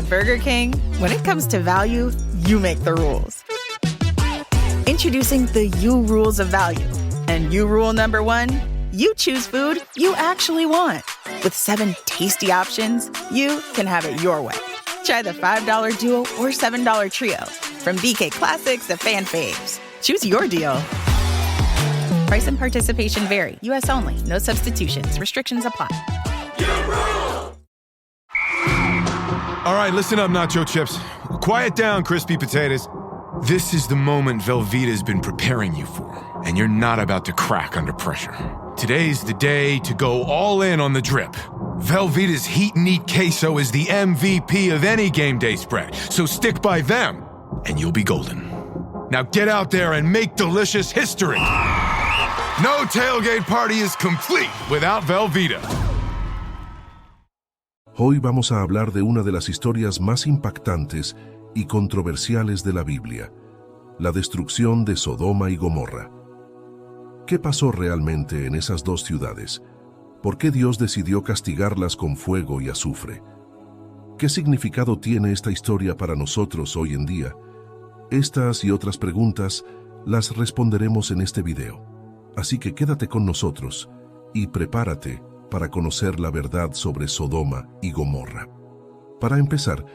At Burger King, when it comes to value, you make the rules. Introducing the You Rules of Value. And you rule number one, you choose food you actually want. With 7 tasty options, you can have it your way. Try the $5 Duo or $7 Trio. From BK Classics to Fan Faves. Choose your deal. Price and participation vary. U.S. only. No substitutions. Restrictions apply. All right, listen up, nacho chips. Quiet down, crispy potatoes. This is the moment Velveeta's been preparing you for, and you're not about to crack under pressure. Today's the day to go all in on the drip. Velveeta's Heat and Eat Queso is the MVP of any game day spread, so stick by them, and you'll be golden. Now get out there and make delicious history. No tailgate party is complete without Velveeta. Hoy vamos a hablar de una de las historias más impactantes y controversiales de la Biblia, la destrucción de Sodoma y Gomorra. ¿Qué pasó realmente en esas dos ciudades? ¿Por qué Dios decidió castigarlas con fuego y azufre? ¿Qué significado tiene esta historia para nosotros hoy en día? Estas y otras preguntas las responderemos en este video. Así que quédate con nosotros y prepárate para conocer la verdad sobre Sodoma y Gomorra. Para empezar,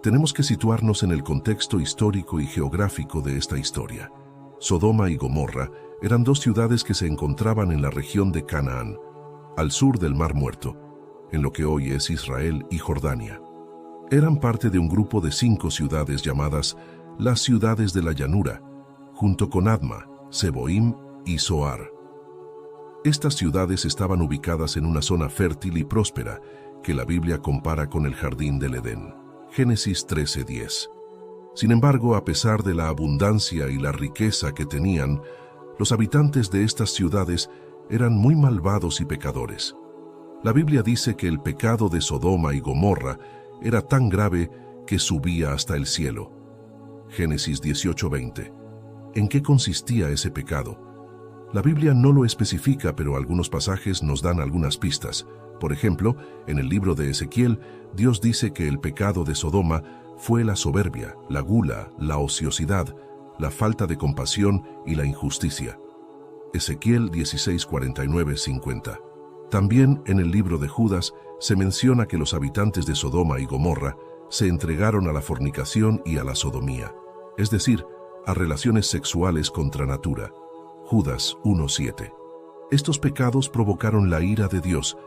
tenemos que situarnos en el contexto histórico y geográfico de esta historia. Sodoma y Gomorra eran dos ciudades que se encontraban en la región de Canaán, al sur del Mar Muerto, en lo que hoy es Israel y Jordania. Eran parte de un grupo de 5 ciudades llamadas las ciudades de la llanura, junto con Adma, Seboim y Zoar. Estas ciudades estaban ubicadas en una zona fértil y próspera que la Biblia compara con el jardín del Edén. Génesis 13:10. Sin embargo, a pesar de la abundancia y la riqueza que tenían, los habitantes de estas ciudades eran muy malvados y pecadores. La Biblia dice que el pecado de Sodoma y Gomorra era tan grave que subía hasta el cielo. Génesis 18:20. ¿En qué consistía ese pecado? La Biblia no lo especifica, pero algunos pasajes nos dan algunas pistas. Por ejemplo, en el libro de Ezequiel, Dios dice que el pecado de Sodoma fue la soberbia, la gula, la ociosidad, la falta de compasión y la injusticia. Ezequiel 16:49-50. También en el libro de Judas se menciona que los habitantes de Sodoma y Gomorra se entregaron a la fornicación y a la sodomía, es decir, a relaciones sexuales contra natura. Judas 1:7. Estos pecados provocaron la ira de Dios,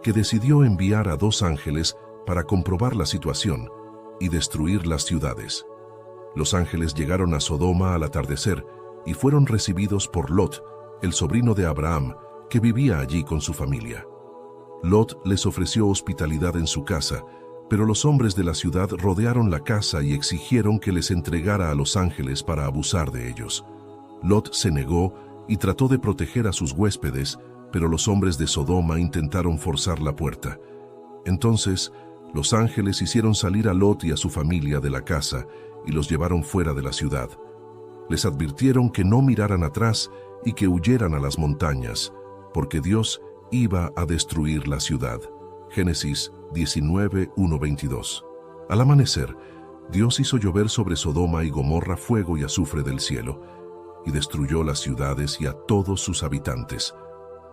que decidió enviar a 2 ángeles para comprobar la situación y destruir las ciudades. Los ángeles llegaron a Sodoma al atardecer y fueron recibidos por Lot, el sobrino de Abraham, que vivía allí con su familia. Lot les ofreció hospitalidad en su casa, pero los hombres de la ciudad rodearon la casa y exigieron que les entregara a los ángeles para abusar de ellos. Lot se negó y trató de proteger a sus huéspedes, pero los hombres de Sodoma intentaron forzar la puerta. Entonces, los ángeles hicieron salir a Lot y a su familia de la casa y los llevaron fuera de la ciudad. Les advirtieron que no miraran atrás y que huyeran a las montañas, porque Dios iba a destruir la ciudad. Génesis 19:1-22. Al amanecer, Dios hizo llover sobre Sodoma y Gomorra fuego y azufre del cielo, y destruyó las ciudades y a todos sus habitantes.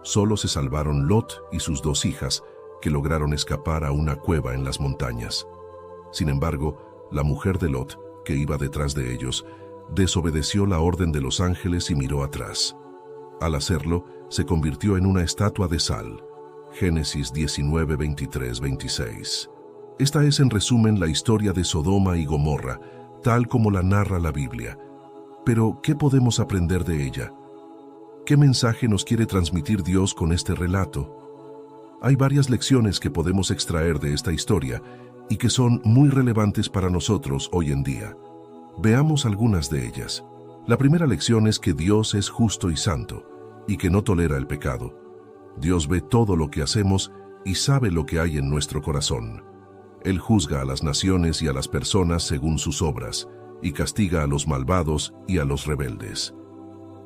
Solo se salvaron Lot y sus 2 hijas, que lograron escapar a una cueva en las montañas. Sin embargo, la mujer de Lot, que iba detrás de ellos, desobedeció la orden de los ángeles y miró atrás. Al hacerlo, se convirtió en una estatua de sal. Génesis 19:23-26. Esta es en resumen la historia de Sodoma y Gomorra, tal como la narra la Biblia. Pero, ¿qué podemos aprender de ella? ¿Qué mensaje nos quiere transmitir Dios con este relato? Hay varias lecciones que podemos extraer de esta historia y que son muy relevantes para nosotros hoy en día. Veamos algunas de ellas. La primera lección es que Dios es justo y santo, y que no tolera el pecado. Dios ve todo lo que hacemos y sabe lo que hay en nuestro corazón. Él juzga a las naciones y a las personas según sus obras, y castiga a los malvados y a los rebeldes.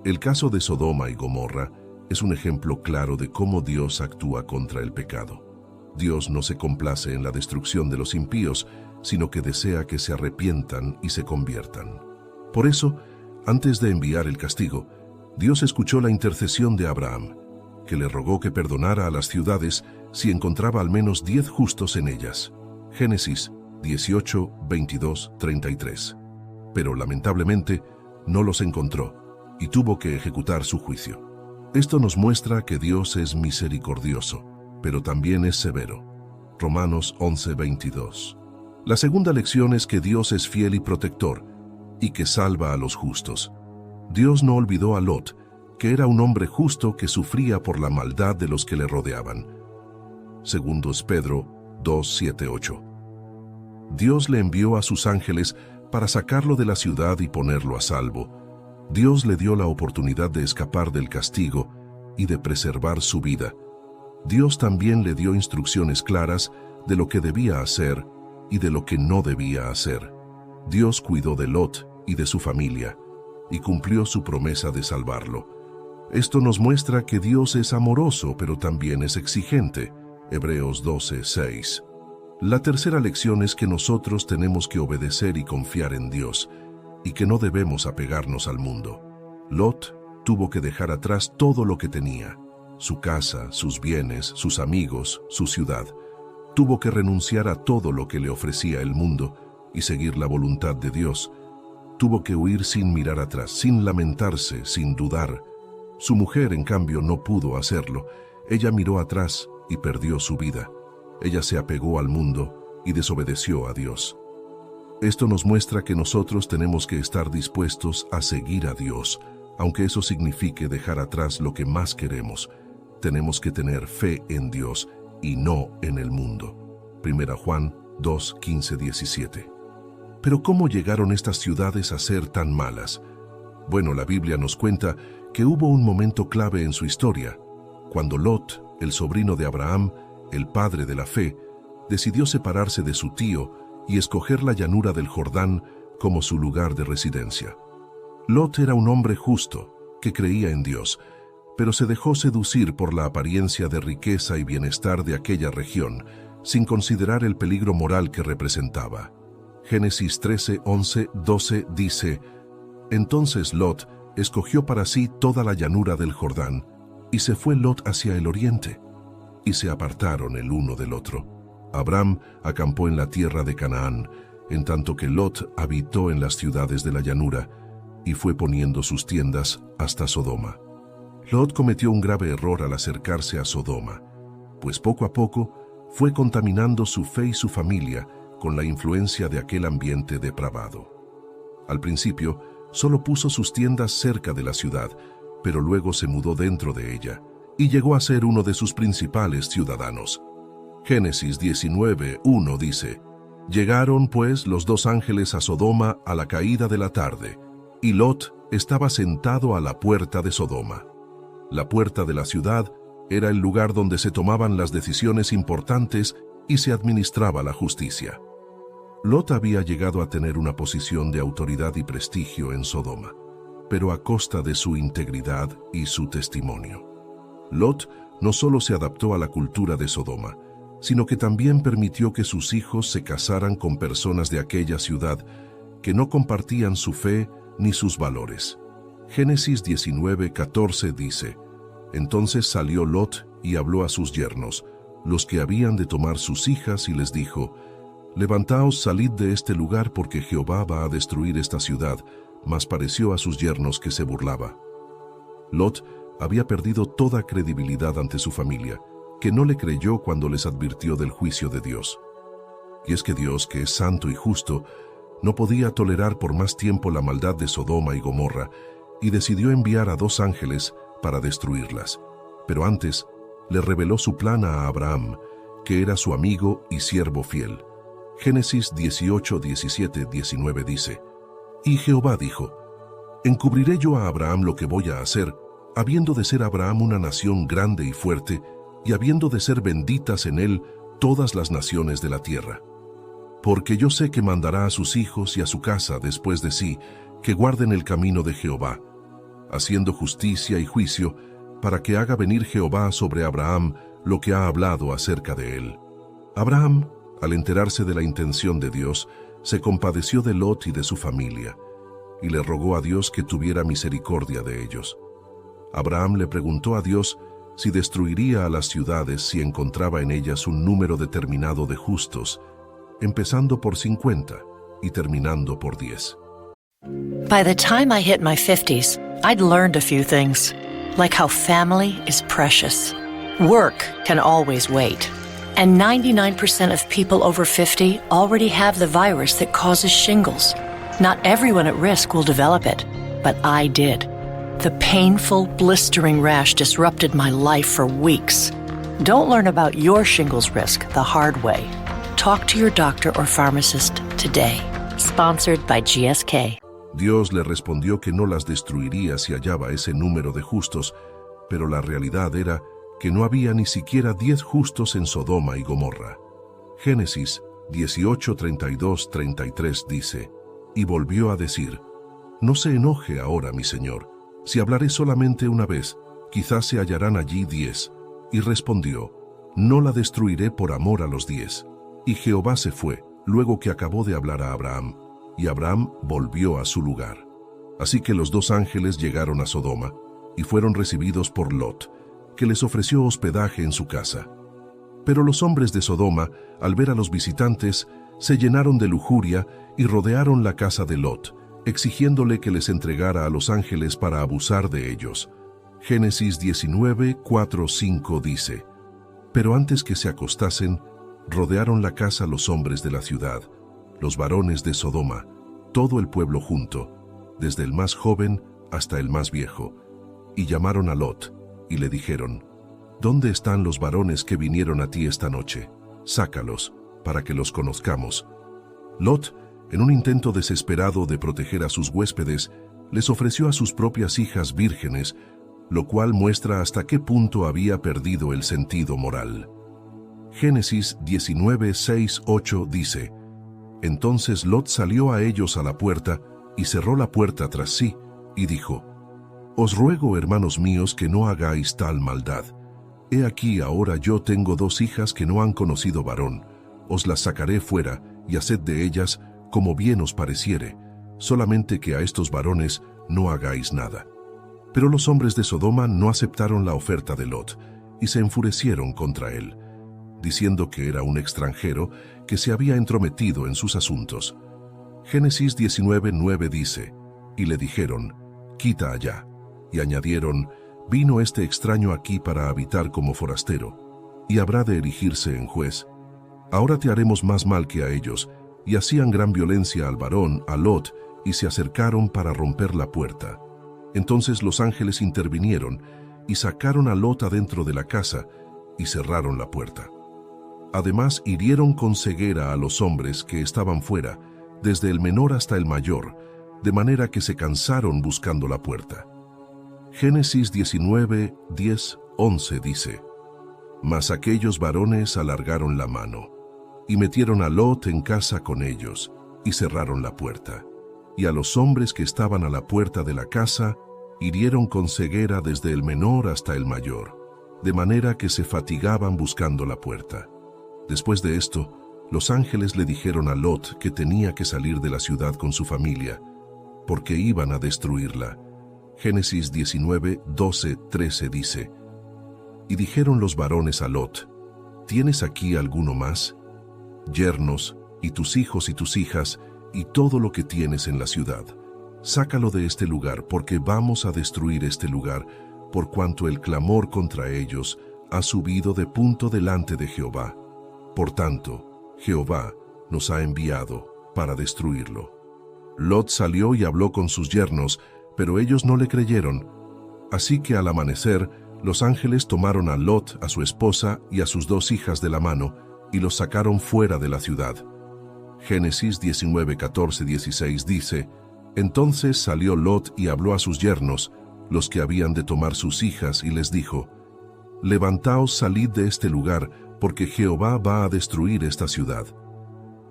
El caso de Sodoma y Gomorra es un ejemplo claro de cómo Dios actúa contra el pecado. Dios no se complace en la destrucción de los impíos, sino que desea que se arrepientan y se conviertan. Por eso, antes de enviar el castigo, Dios escuchó la intercesión de Abraham, que le rogó que perdonara a las ciudades si encontraba al menos 10 justos en ellas. Génesis 18, 22, 33. Pero lamentablemente no los encontró y tuvo que ejecutar su juicio. Esto nos muestra que Dios es misericordioso, pero también es severo. Romanos 11, 22. La segunda lección es que Dios es fiel y protector, y que salva a los justos. Dios no olvidó a Lot, que era un hombre justo que sufría por la maldad de los que le rodeaban. Segundos Pedro 2, 7, 8. Dios le envió a sus ángeles para sacarlo de la ciudad y ponerlo a salvo. Dios le dio la oportunidad de escapar del castigo y de preservar su vida. Dios también le dio instrucciones claras de lo que debía hacer y de lo que no debía hacer. Dios cuidó de Lot y de su familia y cumplió su promesa de salvarlo. Esto nos muestra que Dios es amoroso, pero también es exigente. Hebreos 12, 6. La tercera lección es que nosotros tenemos que obedecer y confiar en Dios, y que no debemos apegarnos al mundo. Lot tuvo que dejar atrás todo lo que tenía: su casa, sus bienes, sus amigos, su ciudad. Tuvo que renunciar a todo lo que le ofrecía el mundo y seguir la voluntad de Dios. Tuvo que huir sin mirar atrás, sin lamentarse, sin dudar. Su mujer, en cambio, no pudo hacerlo. Ella miró atrás y perdió su vida. Ella se apegó al mundo y desobedeció a Dios. Esto nos muestra que nosotros tenemos que estar dispuestos a seguir a Dios, aunque eso signifique dejar atrás lo que más queremos. Tenemos que tener fe en Dios y no en el mundo. 1 Juan 2, 15, 17. Pero ¿cómo llegaron estas ciudades a ser tan malas? Bueno, la Biblia nos cuenta que hubo un momento clave en su historia, cuando Lot, el sobrino de Abraham, el padre de la fe, decidió separarse de su tío y escoger la llanura del Jordán como su lugar de residencia. Lot era un hombre justo, que creía en Dios, pero se dejó seducir por la apariencia de riqueza y bienestar de aquella región, sin considerar el peligro moral que representaba. Génesis 13, 11, 12 dice: Entonces Lot escogió para sí toda la llanura del Jordán, y se fue Lot hacia el oriente, y se apartaron el uno del otro. Abraham acampó en la tierra de Canaán, en tanto que Lot habitó en las ciudades de la llanura, y fue poniendo sus tiendas hasta Sodoma. Lot cometió un grave error al acercarse a Sodoma, pues poco a poco fue contaminando su fe y su familia con la influencia de aquel ambiente depravado. Al principio, solo puso sus tiendas cerca de la ciudad, pero luego se mudó dentro de ella y llegó a ser uno de sus principales ciudadanos. Génesis 19, 1 dice: Llegaron pues los dos ángeles a Sodoma a la caída de la tarde, y Lot estaba sentado a la puerta de Sodoma. La puerta de la ciudad era el lugar donde se tomaban las decisiones importantes y se administraba la justicia. Lot había llegado a tener una posición de autoridad y prestigio en Sodoma, pero a costa de su integridad y su testimonio. Lot no solo se adaptó a la cultura de Sodoma, sino que también permitió que sus hijos se casaran con personas de aquella ciudad que no compartían su fe ni sus valores. Génesis 19, 14 dice: Entonces salió Lot y habló a sus yernos, los que habían de tomar sus hijas, y les dijo: Levantaos, salid de este lugar, porque Jehová va a destruir esta ciudad. Mas pareció a sus yernos que se burlaba. Lot había perdido toda credibilidad ante su familia, que no le creyó cuando les advirtió del juicio de Dios. Y es que Dios, que es santo y justo, no podía tolerar por más tiempo la maldad de Sodoma y Gomorra, y decidió enviar a dos ángeles para destruirlas. Pero antes le reveló su plan a Abraham, que era su amigo y siervo fiel. Génesis 18, 17, 19 dice: Y Jehová dijo: Encubriré yo a Abraham lo que voy a hacer, habiendo de ser Abraham una nación grande y fuerte, y habiendo de ser benditas en él todas las naciones de la tierra. Porque yo sé que mandará a sus hijos y a su casa después de sí, que guarden el camino de Jehová, haciendo justicia y juicio, para que haga venir Jehová sobre Abraham lo que ha hablado acerca de él. Abraham, al enterarse de la intención de Dios, se compadeció de Lot y de su familia, y le rogó a Dios que tuviera misericordia de ellos. Abraham le preguntó a Dios si destruiría a las ciudades si encontraba en ellas un número determinado de justos, empezando por 50 y terminando por 10. By the time I hit my 50s, I'd learned a few things, like how family is precious. Work can always wait. And 99% of people over 50 already have the virus that causes shingles. Not everyone at risk will develop it, but I did. The painful, blistering rash disrupted my life for weeks. Don't learn about your shingles risk the hard way. Talk to your doctor or pharmacist today. Sponsored by GSK. Dios le respondió que no las destruiría si hallaba ese número de justos, pero la realidad era que no había ni siquiera 10 justos en Sodoma y Gomorra. Génesis 18, 32, 33 dice, y volvió a decir, no se enoje ahora mi señor, si hablaré solamente una vez, quizás se hallarán allí 10. Y respondió, no la destruiré por amor a los 10. Y Jehová se fue, luego que acabó de hablar a Abraham, y Abraham volvió a su lugar. Así que los 2 ángeles llegaron a Sodoma, y fueron recibidos por Lot, que les ofreció hospedaje en su casa. Pero los hombres de Sodoma, al ver a los visitantes, se llenaron de lujuria y rodearon la casa de Lot, exigiéndole que les entregara a los ángeles para abusar de ellos. Génesis 19, 4, 5 dice, pero antes que se acostasen, rodearon la casa los hombres de la ciudad, los varones de Sodoma, todo el pueblo junto, desde el más joven hasta el más viejo, y llamaron a Lot, y le dijeron, ¿dónde están los varones que vinieron a ti esta noche? Sácalos, para que los conozcamos. Lot, en un intento desesperado de proteger a sus huéspedes, les ofreció a sus propias hijas vírgenes, lo cual muestra hasta qué punto había perdido el sentido moral. Génesis 19, 6, 8 dice, entonces Lot salió a ellos a la puerta y cerró la puerta tras sí, y dijo, os ruego, hermanos míos, que no hagáis tal maldad. He aquí ahora yo tengo 2 hijas que no han conocido varón. Os las sacaré fuera, y haced de ellas como bien os pareciere, solamente que a estos varones no hagáis nada. Pero los hombres de Sodoma no aceptaron la oferta de Lot, y se enfurecieron contra él, diciendo que era un extranjero que se había entrometido en sus asuntos. Génesis 19, 9 dice, y le dijeron, quita allá. Y añadieron, vino este extraño aquí para habitar como forastero, y habrá de erigirse en juez. Ahora te haremos más mal que a ellos. Y hacían gran violencia al varón, a Lot, y se acercaron para romper la puerta. Entonces los ángeles intervinieron, y sacaron a Lot adentro de la casa, y cerraron la puerta. Además hirieron con ceguera a los hombres que estaban fuera, desde el menor hasta el mayor, de manera que se cansaron buscando la puerta. Génesis 19, 10, 11 dice, mas aquellos varones alargaron la mano, y metieron a Lot en casa con ellos, y cerraron la puerta. Y a los hombres que estaban a la puerta de la casa, hirieron con ceguera desde el menor hasta el mayor, de manera que se fatigaban buscando la puerta. Después de esto, los ángeles le dijeron a Lot que tenía que salir de la ciudad con su familia, porque iban a destruirla. Génesis 19, 12, 13 dice, y dijeron los varones a Lot, ¿tienes aquí alguno más? Yernos, y tus hijos y tus hijas, y todo lo que tienes en la ciudad. Sácalo de este lugar, porque vamos a destruir este lugar, por cuanto el clamor contra ellos ha subido de punto delante de Jehová. Por tanto, Jehová nos ha enviado para destruirlo. Lot salió y habló con sus yernos, pero ellos no le creyeron. Así que al amanecer, los ángeles tomaron a Lot, a su esposa y a sus 2 hijas de la mano, y los sacaron fuera de la ciudad. Génesis 19, 14, 16 dice, entonces salió Lot y habló a sus yernos, los que habían de tomar sus hijas, y les dijo, levantaos, salid de este lugar, porque Jehová va a destruir esta ciudad.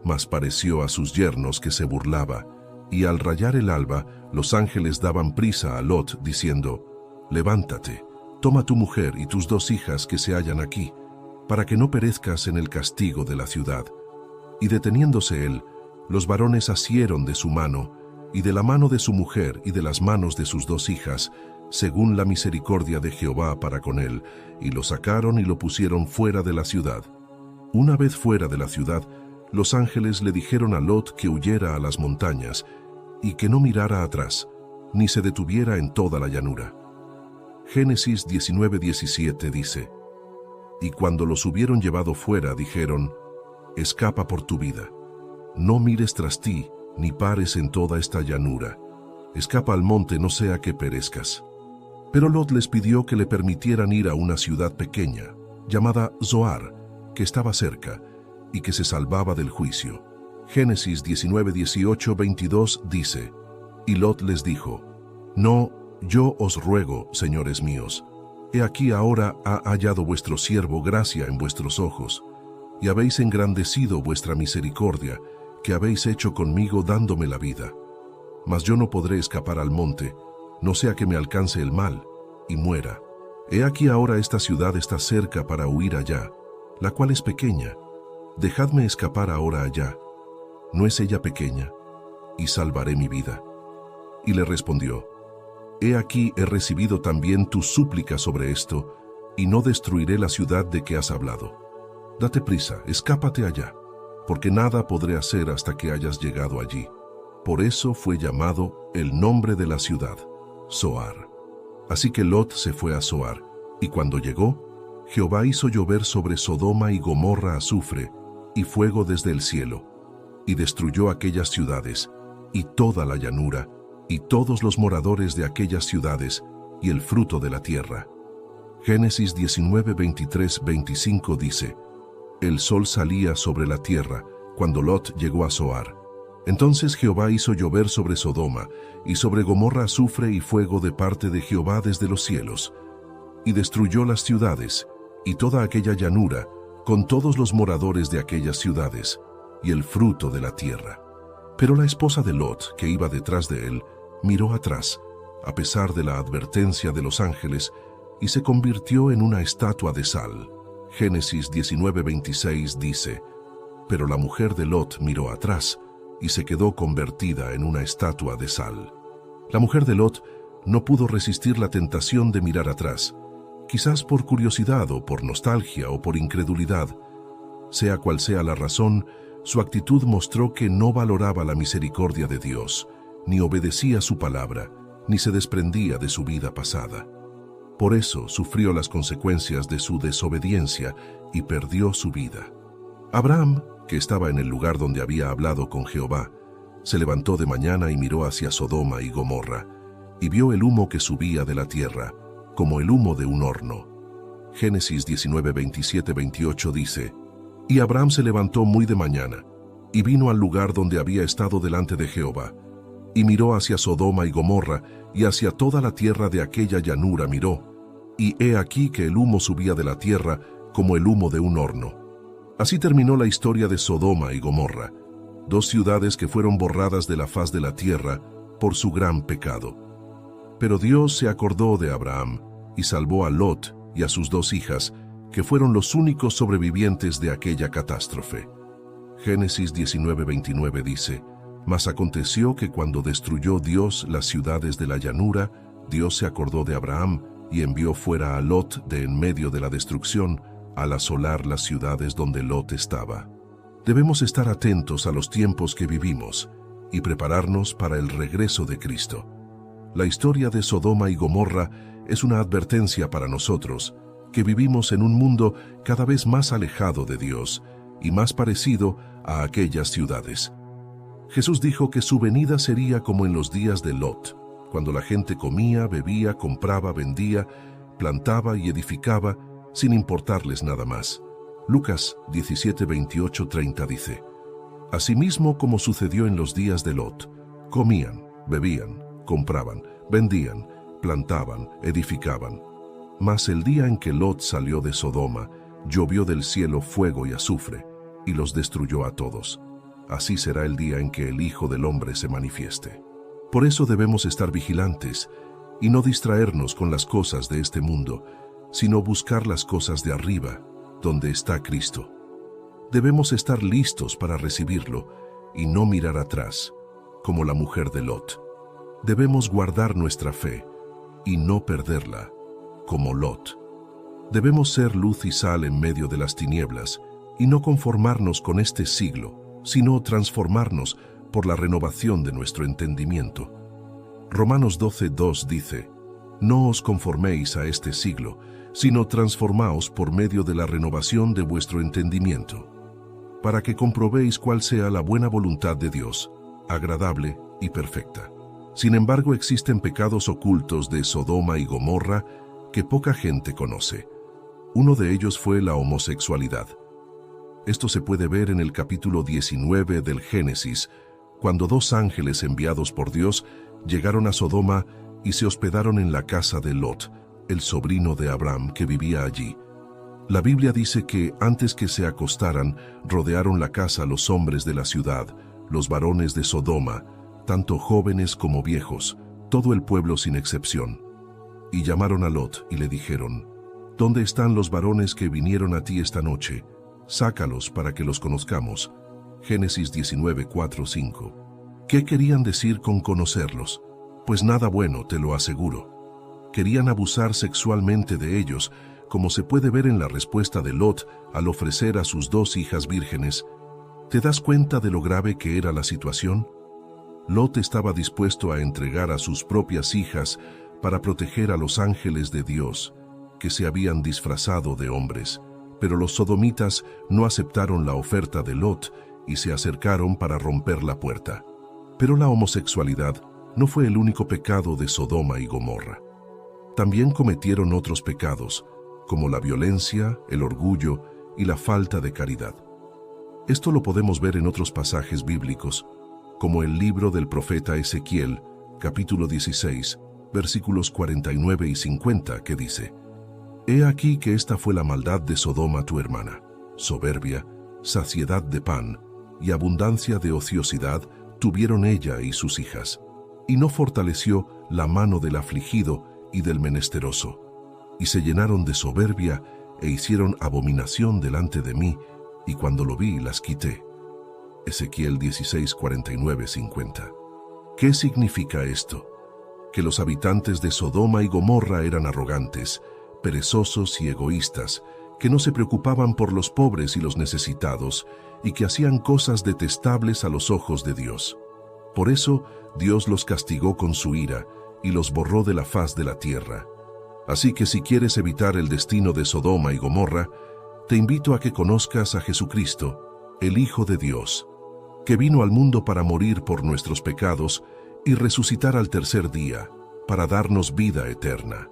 Mas pareció a sus yernos que se burlaba, y al rayar el alba, los ángeles daban prisa a Lot, diciendo, levántate, toma tu mujer y tus 2 hijas que se hallan aquí, para que no perezcas en el castigo de la ciudad. Y deteniéndose él, los varones asieron de su mano, y de la mano de su mujer y de las manos de sus 2 hijas, según la misericordia de Jehová para con él, y lo sacaron y lo pusieron fuera de la ciudad. Una vez fuera de la ciudad, los ángeles le dijeron a Lot que huyera a las montañas, y que no mirara atrás, ni se detuviera en toda la llanura. Génesis 19:17 dice: Y cuando los hubieron llevado fuera, dijeron: Escapa por tu vida. No mires tras ti, ni pares en toda esta llanura. Escapa al monte, no sea que perezcas. Pero Lot les pidió que le permitieran ir a una ciudad pequeña, llamada Zoar, que estaba cerca, y que se salvaba del juicio. Génesis 19:18-22 dice: Y Lot les dijo: No, yo os ruego, señores míos, he aquí ahora ha hallado vuestro siervo gracia en vuestros ojos, y habéis engrandecido vuestra misericordia, que habéis hecho conmigo dándome la vida. Mas yo no podré escapar al monte, no sea que me alcance el mal, y muera. He aquí ahora esta ciudad está cerca para huir allá, la cual es pequeña. Dejadme escapar ahora allá. ¿No es ella pequeña? Y salvaré mi vida. Y le respondió: He aquí he recibido también tu súplica sobre esto, y no destruiré la ciudad de que has hablado. Date prisa, escápate allá, porque nada podré hacer hasta que hayas llegado allí. Por eso fue llamado el nombre de la ciudad, Zoar. Así que Lot se fue a Zoar, y cuando llegó, Jehová hizo llover sobre Sodoma y Gomorra azufre y fuego desde el cielo, y destruyó aquellas ciudades, y toda la llanura, y todos los moradores de aquellas ciudades, y el fruto de la tierra. Génesis 19:23-25 dice: El sol salía sobre la tierra cuando Lot llegó a Zoar. Entonces Jehová hizo llover sobre Sodoma y sobre Gomorra azufre y fuego de parte de Jehová desde los cielos, y destruyó las ciudades, y toda aquella llanura, con todos los moradores de aquellas ciudades, y el fruto de la tierra. Pero la esposa de Lot, que iba detrás de él, miró atrás, a pesar de la advertencia de los ángeles, y se convirtió en una estatua de sal. Génesis 19:26 dice: Pero la mujer de Lot miró atrás, y se quedó convertida en una estatua de sal. La mujer de Lot no pudo resistir la tentación de mirar atrás, quizás por curiosidad o por nostalgia o por incredulidad. Sea cual sea la razón, su actitud mostró que no valoraba la misericordia de Dios, ni obedecía su palabra, ni se desprendía de su vida pasada. Por eso sufrió las consecuencias de su desobediencia y perdió su vida. Abraham, que estaba en el lugar donde había hablado con Jehová, se levantó de mañana y miró hacia Sodoma y Gomorra, y vio el humo que subía de la tierra, como el humo de un horno. Génesis 19:27-28 dice: Y Abraham se levantó muy de mañana, y vino al lugar donde había estado delante de Jehová, y miró hacia Sodoma y Gomorra, y hacia toda la tierra de aquella llanura miró, y he aquí que el humo subía de la tierra como el humo de un horno. Así terminó la historia de Sodoma y Gomorra, 2 ciudades que fueron borradas de la faz de la tierra por su gran pecado. Pero Dios se acordó de Abraham y salvó a Lot y a sus 2 hijas, que fueron los únicos sobrevivientes de aquella catástrofe. Génesis 19:29 dice: Mas aconteció que cuando destruyó Dios las ciudades de la llanura, Dios se acordó de Abraham y envió fuera a Lot de en medio de la destrucción, al asolar las ciudades donde Lot estaba. Debemos estar atentos a los tiempos que vivimos y prepararnos para el regreso de Cristo. La historia de Sodoma y Gomorra es una advertencia para nosotros, que vivimos en un mundo cada vez más alejado de Dios y más parecido a aquellas ciudades. Jesús dijo que su venida sería como en los días de Lot, cuando la gente comía, bebía, compraba, vendía, plantaba y edificaba, sin importarles nada más. Lucas 17:28-30 dice: Asimismo como sucedió en los días de Lot, comían, bebían, compraban, vendían, plantaban, edificaban. Mas el día en que Lot salió de Sodoma, llovió del cielo fuego y azufre, y los destruyó a todos. Así será el día en que el Hijo del Hombre se manifieste. Por eso debemos estar vigilantes y no distraernos con las cosas de este mundo, sino buscar las cosas de arriba, donde está Cristo. Debemos estar listos para recibirlo y no mirar atrás, como la mujer de Lot. Debemos guardar nuestra fe y no perderla, como Lot. Debemos ser luz y sal en medio de las tinieblas y no conformarnos con este siglo, sino transformarnos por la renovación de nuestro entendimiento. Romanos 12:2 dice: No os conforméis a este siglo, sino transformaos por medio de la renovación de vuestro entendimiento, para que comprobéis cuál sea la buena voluntad de Dios, agradable y perfecta. Sin embargo, existen pecados ocultos de Sodoma y Gomorra que poca gente conoce. Uno de ellos fue la homosexualidad. Esto se puede ver en el capítulo 19 del Génesis, cuando dos ángeles enviados por Dios llegaron a Sodoma y se hospedaron en la casa de Lot, el sobrino de Abraham que vivía allí. La Biblia dice que antes que se acostaran, rodearon la casa los hombres de la ciudad, los varones de Sodoma, tanto jóvenes como viejos, todo el pueblo sin excepción. Y llamaron a Lot y le dijeron: ¿Dónde están los varones que vinieron a ti esta noche? Sácalos para que los conozcamos. Génesis 19:4-5. ¿Qué querían decir con conocerlos? Pues nada bueno, te lo aseguro. Querían abusar sexualmente de ellos, como se puede ver en la respuesta de Lot al ofrecer a sus dos hijas vírgenes. ¿Te das cuenta de lo grave que era la situación? Lot estaba dispuesto a entregar a sus propias hijas para proteger a los ángeles de Dios, que se habían disfrazado de hombres, pero los sodomitas no aceptaron la oferta de Lot y se acercaron para romper la puerta. Pero la homosexualidad no fue el único pecado de Sodoma y Gomorra. También cometieron otros pecados, como la violencia, el orgullo y la falta de caridad. Esto lo podemos ver en otros pasajes bíblicos, como el libro del profeta Ezequiel, capítulo 16, versículos 49 y 50, que dice: He aquí que esta fue la maldad de Sodoma tu hermana, soberbia, saciedad de pan y abundancia de ociosidad tuvieron ella y sus hijas, y no fortaleció la mano del afligido y del menesteroso, y se llenaron de soberbia e hicieron abominación delante de mí, y cuando lo vi las quité. Ezequiel 16, 49, 50. ¿Qué significa esto? Que los habitantes de Sodoma y Gomorra eran arrogantes, perezosos y egoístas, que no se preocupaban por los pobres y los necesitados, y que hacían cosas detestables a los ojos de Dios. Por eso, Dios los castigó con su ira y los borró de la faz de la tierra. Así que si quieres evitar el destino de Sodoma y Gomorra, te invito a que conozcas a Jesucristo, el Hijo de Dios, que vino al mundo para morir por nuestros pecados y resucitar al tercer día, para darnos vida eterna.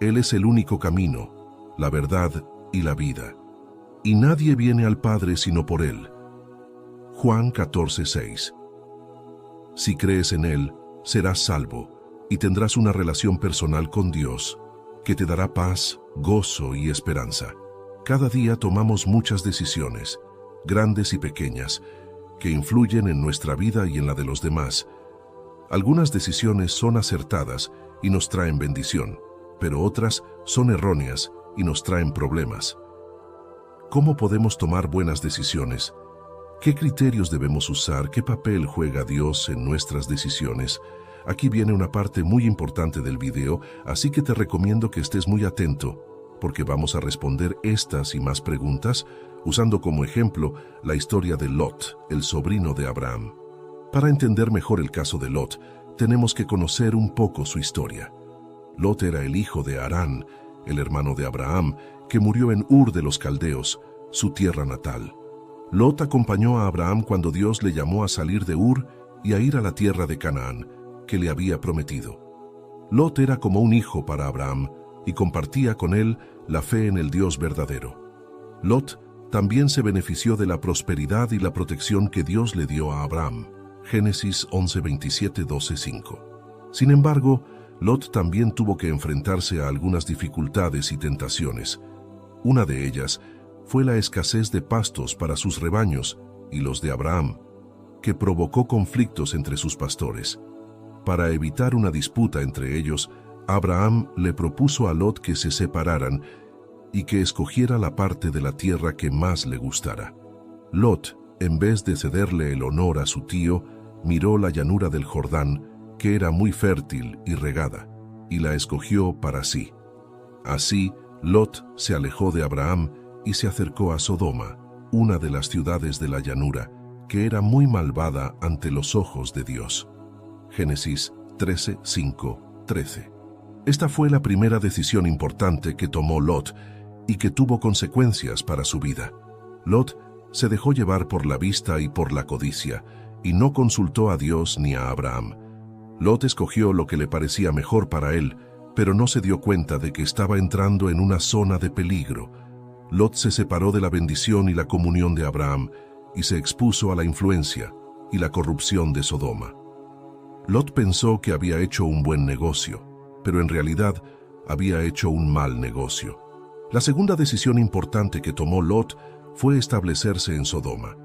Él es el único camino, la verdad y la vida, y nadie viene al Padre sino por Él. Juan 14:6. Si crees en Él, serás salvo y tendrás una relación personal con Dios, que te dará paz, gozo y esperanza. Cada día tomamos muchas decisiones, grandes y pequeñas, que influyen en nuestra vida y en la de los demás. Algunas decisiones son acertadas y nos traen bendición, pero otras son erróneas y nos traen problemas. ¿Cómo podemos tomar buenas decisiones? ¿Qué criterios debemos usar? ¿Qué papel juega Dios en nuestras decisiones? Aquí viene una parte muy importante del video, así que te recomiendo que estés muy atento, porque vamos a responder estas y más preguntas usando como ejemplo la historia de Lot, el sobrino de Abraham. Para entender mejor el caso de Lot, tenemos que conocer un poco su historia. Lot era el hijo de Harán, el hermano de Abraham, que murió en Ur de los Caldeos, su tierra natal. Lot acompañó a Abraham cuando Dios le llamó a salir de Ur y a ir a la tierra de Canaán, que le había prometido. Lot era como un hijo para Abraham y compartía con él la fe en el Dios verdadero. Lot también se benefició de la prosperidad y la protección que Dios le dio a Abraham. Génesis 11, 27, 12, 5. Sin embargo, Lot también tuvo que enfrentarse a algunas dificultades y tentaciones. Una de ellas fue la escasez de pastos para sus rebaños y los de Abraham, que provocó conflictos entre sus pastores. Para evitar una disputa entre ellos, Abraham le propuso a Lot que se separaran y que escogiera la parte de la tierra que más le gustara. Lot, en vez de cederle el honor a su tío, miró la llanura del Jordán, que era muy fértil y regada, y la escogió para sí. Así, Lot se alejó de Abraham y se acercó a Sodoma, una de las ciudades de la llanura, que era muy malvada ante los ojos de Dios. Génesis 13, 5, 13. Esta fue la primera decisión importante que tomó Lot y que tuvo consecuencias para su vida. Lot se dejó llevar por la vista y por la codicia, y no consultó a Dios ni a Abraham. Lot escogió lo que le parecía mejor para él, pero no se dio cuenta de que estaba entrando en una zona de peligro. Lot se separó de la bendición y la comunión de Abraham y se expuso a la influencia y la corrupción de Sodoma. Lot pensó que había hecho un buen negocio, pero en realidad había hecho un mal negocio. La segunda decisión importante que tomó Lot fue establecerse en Sodoma.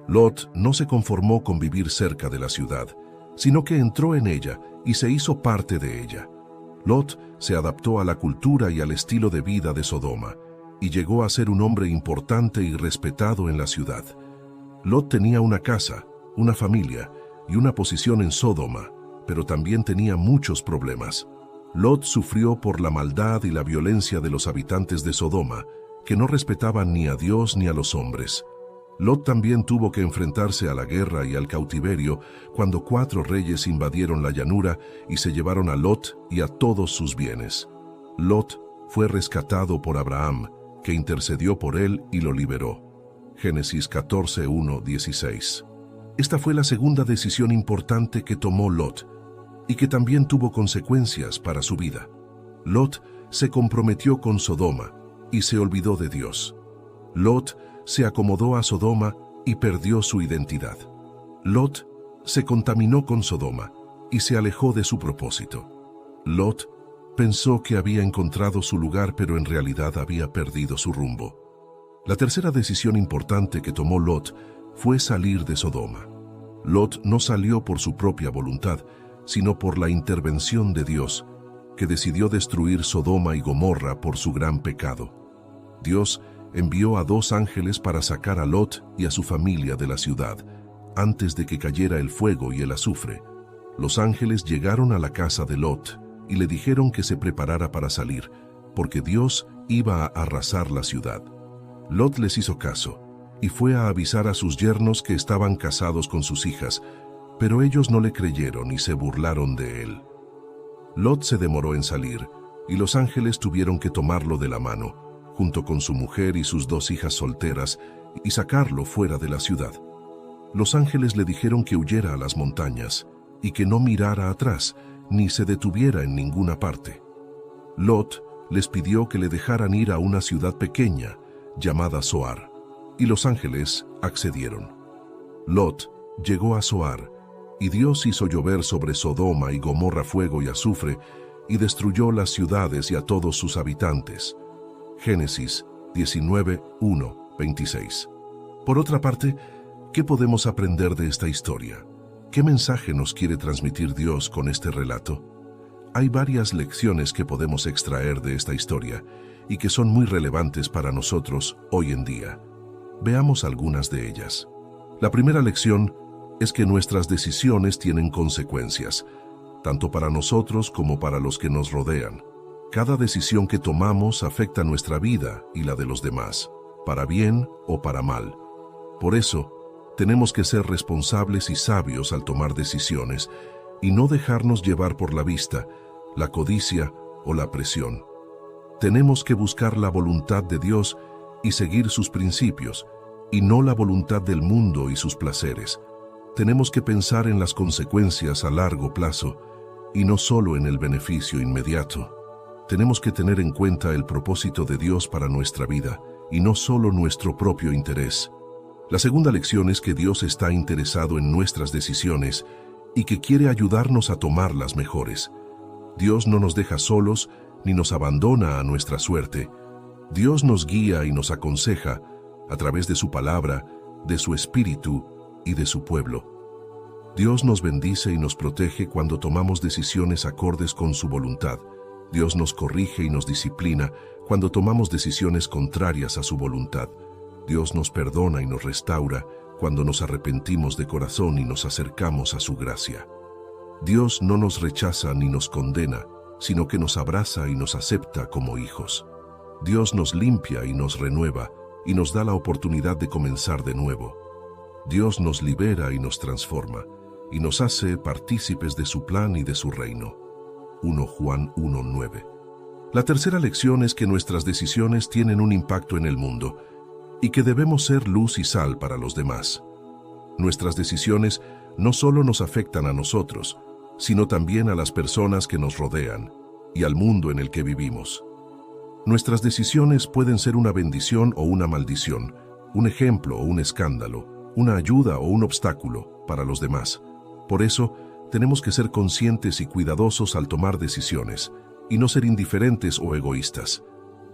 Lot no se conformó con vivir cerca de la ciudad, sino que entró en ella y se hizo parte de ella. Lot se adaptó a la cultura y al estilo de vida de Sodoma, y llegó a ser un hombre importante y respetado en la ciudad. Lot tenía una casa, una familia y una posición en Sodoma, pero también tenía muchos problemas. Lot sufrió por la maldad y la violencia de los habitantes de Sodoma, que no respetaban ni a Dios ni a los hombres. Lot también tuvo que enfrentarse a la guerra y al cautiverio cuando 4 reyes invadieron la llanura y se llevaron a Lot y a todos sus bienes. Lot fue rescatado por Abraham, que intercedió por él y lo liberó. Génesis 14, 1, 16. Esta fue la segunda decisión importante que tomó Lot, y que también tuvo consecuencias para su vida. Lot se comprometió con Sodoma y se olvidó de Dios. Lot se acomodó a Sodoma y perdió su identidad. Lot se contaminó con Sodoma y se alejó de su propósito. Lot pensó que había encontrado su lugar, pero en realidad había perdido su rumbo. La tercera decisión importante que tomó Lot fue salir de Sodoma. Lot no salió por su propia voluntad, sino por la intervención de Dios, que decidió destruir Sodoma y Gomorra por su gran pecado. Dios envió a 2 ángeles para sacar a Lot y a su familia de la ciudad, antes de que cayera el fuego y el azufre. Los ángeles llegaron a la casa de Lot y le dijeron que se preparara para salir, porque Dios iba a arrasar la ciudad. Lot les hizo caso y fue a avisar a sus yernos que estaban casados con sus hijas, pero ellos no le creyeron y se burlaron de él. Lot se demoró en salir, y los ángeles tuvieron que tomarlo de la mano, junto con su mujer y sus 2 hijas solteras, y sacarlo fuera de la ciudad. Los ángeles le dijeron que huyera a las montañas, y que no mirara atrás, ni se detuviera en ninguna parte. Lot les pidió que le dejaran ir a una ciudad pequeña, llamada Zoar, y los ángeles accedieron. Lot llegó a Zoar, y Dios hizo llover sobre Sodoma y Gomorra fuego y azufre, y destruyó las ciudades y a todos sus habitantes. Génesis 19, 1, 26. Por otra parte, ¿qué podemos aprender de esta historia? ¿Qué mensaje nos quiere transmitir Dios con este relato? Hay varias lecciones que podemos extraer de esta historia y que son muy relevantes para nosotros hoy en día. Veamos algunas de ellas. La primera lección es que nuestras decisiones tienen consecuencias, tanto para nosotros como para los que nos rodean. Cada decisión que tomamos afecta nuestra vida y la de los demás, para bien o para mal. Por eso, tenemos que ser responsables y sabios al tomar decisiones y no dejarnos llevar por la vista, la codicia o la presión. Tenemos que buscar la voluntad de Dios y seguir sus principios, y no la voluntad del mundo y sus placeres. Tenemos que pensar en las consecuencias a largo plazo y no solo en el beneficio inmediato. Tenemos que tener en cuenta el propósito de Dios para nuestra vida y no solo nuestro propio interés. La segunda lección es que Dios está interesado en nuestras decisiones y que quiere ayudarnos a tomar las mejores. Dios no nos deja solos ni nos abandona a nuestra suerte. Dios nos guía y nos aconseja a través de su palabra, de su espíritu y de su pueblo. Dios nos bendice y nos protege cuando tomamos decisiones acordes con su voluntad, Dios nos corrige y nos disciplina cuando tomamos decisiones contrarias a su voluntad. Dios nos perdona y nos restaura cuando nos arrepentimos de corazón y nos acercamos a su gracia. Dios no nos rechaza ni nos condena, sino que nos abraza y nos acepta como hijos. Dios nos limpia y nos renueva y nos da la oportunidad de comenzar de nuevo. Dios nos libera y nos transforma y nos hace partícipes de su plan y de su reino. 1 Juan 1:9. La tercera lección es que nuestras decisiones tienen un impacto en el mundo y que debemos ser luz y sal para los demás. Nuestras decisiones no solo nos afectan a nosotros, sino también a las personas que nos rodean y al mundo en el que vivimos. Nuestras decisiones pueden ser una bendición o una maldición, un ejemplo o un escándalo, una ayuda o un obstáculo para los demás. Por eso, tenemos que ser conscientes y cuidadosos al tomar decisiones, y no ser indiferentes o egoístas.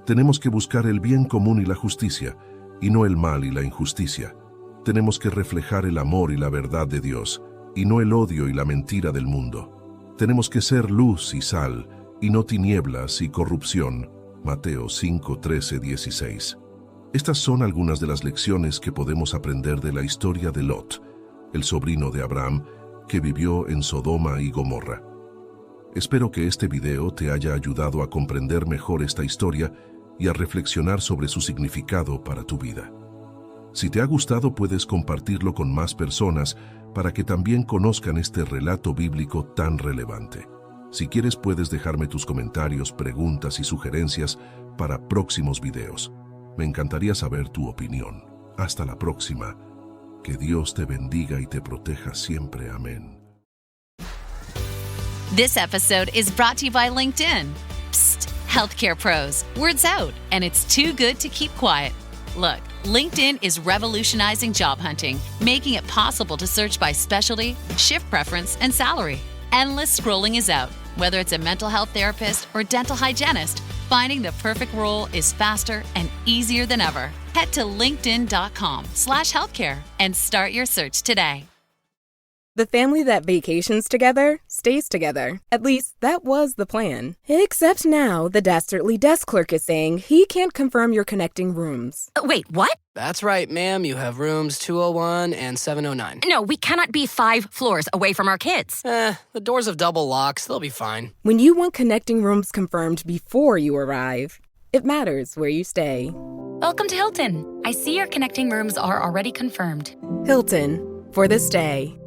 Tenemos que buscar el bien común y la justicia, y no el mal y la injusticia. Tenemos que reflejar el amor y la verdad de Dios, y no el odio y la mentira del mundo. Tenemos que ser luz y sal, y no tinieblas y corrupción. Mateo 5, 13, 16. Estas son algunas de las lecciones que podemos aprender de la historia de Lot, el sobrino de Abraham, que vivió en Sodoma y Gomorra. Espero que este video te haya ayudado a comprender mejor esta historia y a reflexionar sobre su significado para tu vida. Si te ha gustado, puedes compartirlo con más personas para que también conozcan este relato bíblico tan relevante. Si quieres, puedes dejarme tus comentarios, preguntas y sugerencias para próximos videos. Me encantaría saber tu opinión. Hasta la próxima. Que Dios te bendiga y te proteja siempre. Amén. This episode is brought to you by LinkedIn. Psst, healthcare pros, word's out, and it's too good to keep quiet. Look, LinkedIn is revolutionizing job hunting, making it possible to search by specialty, shift preference, and salary. Endless scrolling is out. Whether it's a mental health therapist or dental hygienist, finding the perfect role is faster and easier than ever. Head to linkedin.com/healthcare and start your search today. The family that vacations together stays together. At least, that was the plan. Except now, the Dastardly desk clerk is saying he can't confirm your connecting rooms. Wait, what? That's right, ma'am. You have rooms 201 and 709. No, we cannot be 5 floors away from our kids. The doors have double locks. They'll be fine. When you want connecting rooms confirmed before you arrive, it matters where you stay. Welcome to Hilton. I see your connecting rooms are already confirmed. Hilton, for the stay.